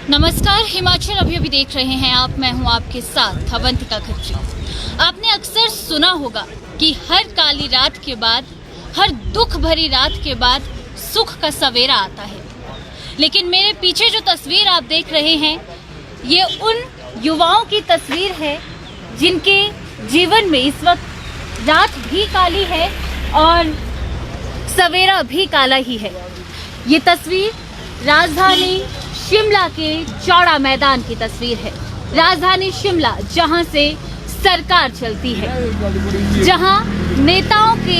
नमस्कार, हिमाचल अभी देख रहे हैं आप। मैं हूं आपके साथ अवंतिका खत्री। आपने अक्सर सुना होगा कि हर काली रात के बाद, हर दुख भरी रात के बाद सुख का सवेरा आता है। लेकिन मेरे पीछे जो तस्वीर आप देख रहे हैं, ये उन युवाओं की तस्वीर है जिनके जीवन में इस वक्त रात भी काली है और सवेरा भी काला ही है। ये तस्वीर राजधानी शिमला के चौड़ा मैदान की तस्वीर है। राजधानी शिमला, जहां से सरकार चलती है, जहां नेताओं के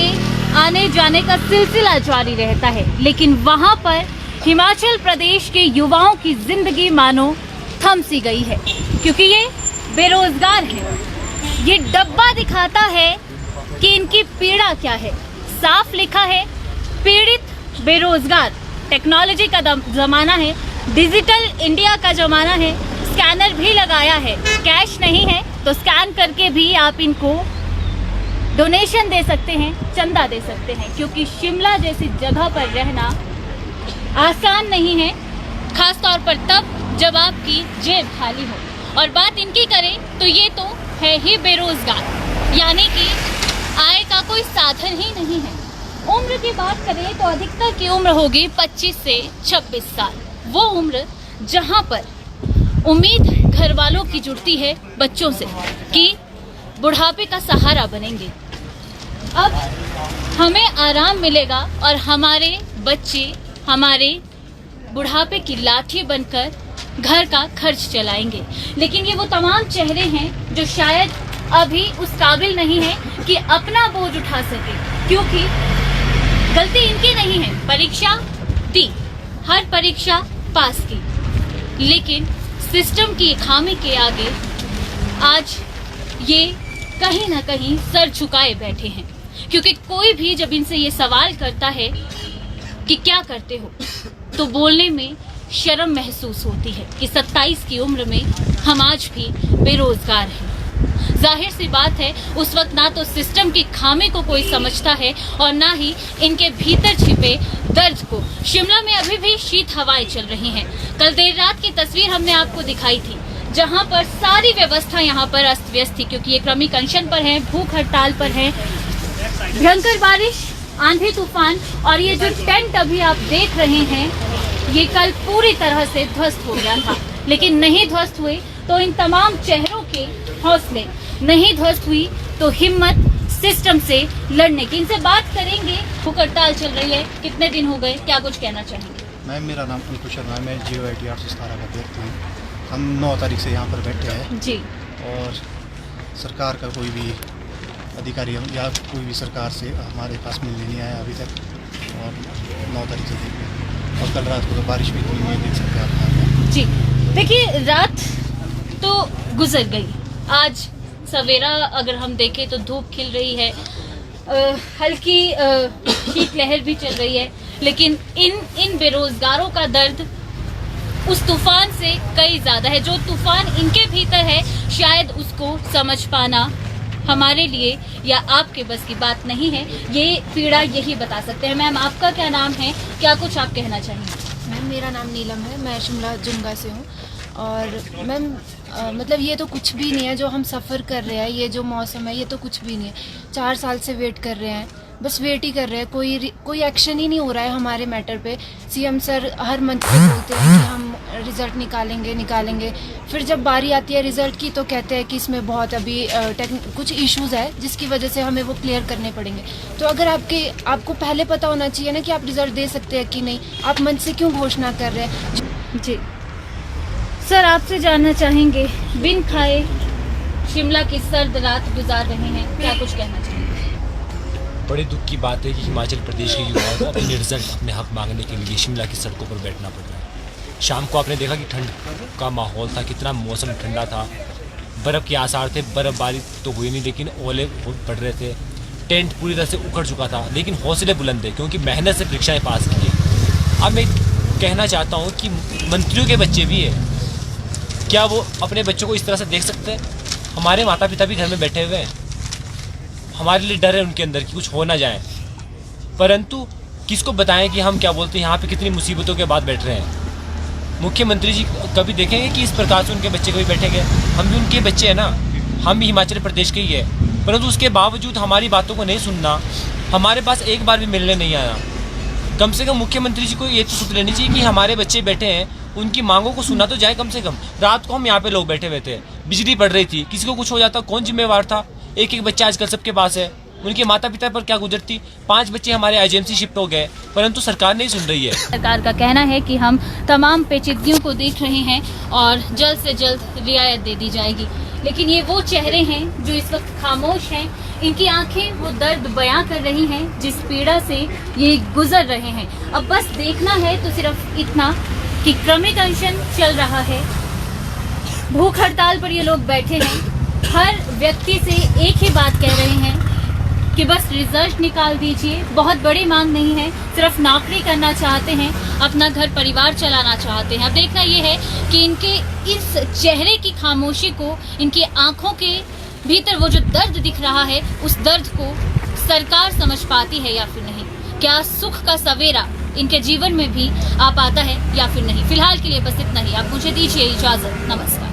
आने जाने का सिलसिला जारी रहता है, लेकिन वहां पर हिमाचल प्रदेश के युवाओं की जिंदगी मानो थम सी गई है, क्योंकि ये बेरोजगार हैं। ये डब्बा दिखाता है कि इनकी पीड़ा क्या है। साफ लिखा है, पीड़ित बेरोजगार। टेक्नोलॉजी का जमाना है, डिजिटल इंडिया का जमाना है। स्कैनर भी लगाया है, कैश नहीं है तो स्कैन करके भी आप इनको डोनेशन दे सकते हैं, चंदा दे सकते हैं, क्योंकि शिमला जैसी जगह पर रहना आसान नहीं है, खास तौर पर तब जब आपकी जेब खाली हो। और बात इनकी करें तो ये तो है ही बेरोजगार, यानी कि आय का कोई साधन ही नहीं है। उम्र की बात करें तो अधिकतर की उम्र होगी 25 से 26 साल। वो उम्र जहां पर उम्मीद घर वालों की जुड़ती है बच्चों से कि बुढ़ापे का सहारा बनेंगे, अब हमें आराम मिलेगा और हमारे बच्चे हमारे बुढ़ापे की लाठी बनकर घर का खर्च चलाएंगे। लेकिन ये वो तमाम चेहरे हैं जो शायद अभी उस काबिल नहीं है कि अपना बोझ उठा सके, क्योंकि गलती इनकी नहीं है। परीक्षा दी, हर परीक्षा पास की, लेकिन सिस्टम की खामी के आगे आज ये कहीं ना कहीं सर झुकाए बैठे हैं। क्योंकि कोई भी जब इनसे ये सवाल करता है कि क्या करते हो, तो बोलने में शर्म महसूस होती है कि 27 की उम्र में हम आज भी बेरोजगार हैं। जाहिर सी बात है, उस वक्त ना तो सिस्टम की खामी को कोई समझता है और ना ही इनके भीतर छिपे दर्द को। शिमला में अभी भी शीत हवाएं चल रही हैं। कल देर रात की तस्वीर हमने आपको दिखाई थी, जहां पर सारी व्यवस्था यहां पर अस्त व्यस्त थी, क्योंकि ये क्रमिक अनशन पर हैं, भूख हड़ताल पर हैं। भयंकर बारिश, आंधी तूफान और ये जो टेंट अभी आप देख रहे हैं, ये कल पूरी तरह से ध्वस्त हो गया था। लेकिन नहीं ध्वस्त हुए तो इन तमाम चेहरों के हौसले, नहीं ध्वस्त हुई तो हिम्मत सिस्टम से लड़ने की। इनसे बात करेंगे। भूख हड़ताल चल रही है, कितने दिन हो गए, क्या कुछ कहना चाहेंगे? मैम, मेरा नाम अंकुश शर्मा है, मैं जियो IT 817 का व्यक्ति हूँ। हम 9 तारीख से यहाँ पर बैठे हैं जी, और सरकार का कोई भी अधिकारी या कोई भी सरकार से हमारे पास मिलने नहीं आया अभी तक, और 9 तारीख से देख रहे हैं। और कल रात को तो बारिश भी हुई नहीं है, देख सकते हैं आप जी। देखिए, रात तो गुजर गई, आज सवेरा अगर हम देखें तो धूप खिल रही है, हल्की शीतलहर भी चल रही है, लेकिन इन बेरोजगारों का दर्द उस तूफान से कई ज्यादा है। जो तूफान इनके भीतर है, शायद उसको समझ पाना हमारे लिए या आपके बस की बात नहीं है। ये पीड़ा यही बता सकते हैं। मैम, आपका क्या नाम है, क्या कुछ आप कहना चाहेंगे? मैम, मेरा नाम नीलम है, मैं शिमला जुंगा से हूँ। और मैम, मतलब ये तो कुछ भी नहीं है जो हम सफ़र कर रहे हैं, ये जो मौसम है ये तो कुछ भी नहीं है। 4 साल से वेट कर रहे हैं, बस वेट ही कर रहे हैं, कोई एक्शन ही नहीं हो रहा है हमारे मैटर पे। CM सर हर मंथ पे बोलते हैं कि हम रिज़ल्ट निकालेंगे, फिर जब बारी आती है रिज़ल्ट की तो कहते हैं कि इसमें बहुत अभी कुछ इश्यूज़ है जिसकी वजह से हमें वो क्लियर करने पड़ेंगे। तो अगर आपको पहले पता होना चाहिए ना कि आप रिज़ल्ट दे सकते हैं कि नहीं, आप मंथ से क्यों घोषणा कर रहे हैं? जी सर, आपसे जानना चाहेंगे, बिन खाए शिमला की सर्द रात गुजार रहे हैं, क्या कुछ कहना चाहेंगे? बड़े दुख की बात है कि हिमाचल प्रदेश के युवाओं को अपने रिजल्ट, अपने हक मांगने के लिए शिमला की सड़कों पर बैठना पड़ रहा है। शाम को आपने देखा कि ठंड का माहौल था, कितना मौसम ठंडा था, बर्फ़ के आसार थे। बर्फ़बारी तो हुई नहीं, लेकिन ओले बहुत पड़ रहे थे। टेंट पूरी तरह से उखड़ चुका था, लेकिन हौसले बुलंद थे क्योंकि मेहनत से परीक्षाएँ पास की है। अब मैं कहना चाहता हूँ कि मंत्रियों के बच्चे भी हैं, क्या वो अपने बच्चों को इस तरह से देख सकते हैं? हमारे माता पिता भी घर में बैठे हुए हैं, हमारे लिए डर है उनके अंदर कि कुछ हो ना जाए, परंतु किसको बताएं कि हम क्या बोलते हैं यहाँ पे कितनी मुसीबतों के बाद बैठ रहे हैं। मुख्यमंत्री जी कभी देखेंगे कि इस प्रकार से उनके बच्चे कभी बैठेंगे? हम भी उनके बच्चे हैं ना, हम भी हिमाचल प्रदेश के ही है, परंतु उसके बावजूद हमारी बातों को नहीं सुनना, हमारे पास एक बार भी मिलने नहीं आया। कम से कम मुख्यमंत्री जी को ये तो सोच लेनी चाहिए कि हमारे बच्चे बैठे हैं, उनकी मांगों को सुना तो जाए कम से कम। रात को हम यहाँ पे लोग बैठे हुए थे, बिजली पड़ रही थी, किसी को कुछ हो जाता कौन जिम्मेवार था? एक एक बच्चा आजकल सबके पास है, उनके माता पिता पर क्या गुजरती? 5 बच्चे हमारे आईजीएमसी शिफ्ट हो गए, परंतु सरकार नहीं सुन रही है। सरकार का कहना है कि हम तमाम पेचीदगियों को देख रहे हैं और जल्द से जल्द रियायत दे दी जाएगी, लेकिन ये वो चेहरे हैं जो इस वक्त खामोश हैं। इनकी आंखें वो दर्द बयां कर रही हैं जिस पीड़ा से ये गुजर रहे हैं। अब बस देखना है तो सिर्फ इतना कि क्रमिक अनशन चल रहा है, भूख हड़ताल पर ये लोग बैठे हैं। हर व्यक्ति से एक ही बात कह रहे हैं कि बस रिजल्ट निकाल दीजिए। बहुत बड़ी मांग नहीं है, सिर्फ नौकरी करना चाहते हैं, अपना घर परिवार चलाना चाहते हैं। अब देखना ये है कि इनके इस चेहरे की खामोशी को, इनकी आंखों के भीतर वो जो दर्द दिख रहा है, उस दर्द को सरकार समझ पाती है या फिर नहीं। क्या सुख का सवेरा इनके जीवन में भी आ पाता है या फिर नहीं। फिलहाल के लिए बस इतना ही। आप मुझे दीजिए इजाजत। नमस्कार।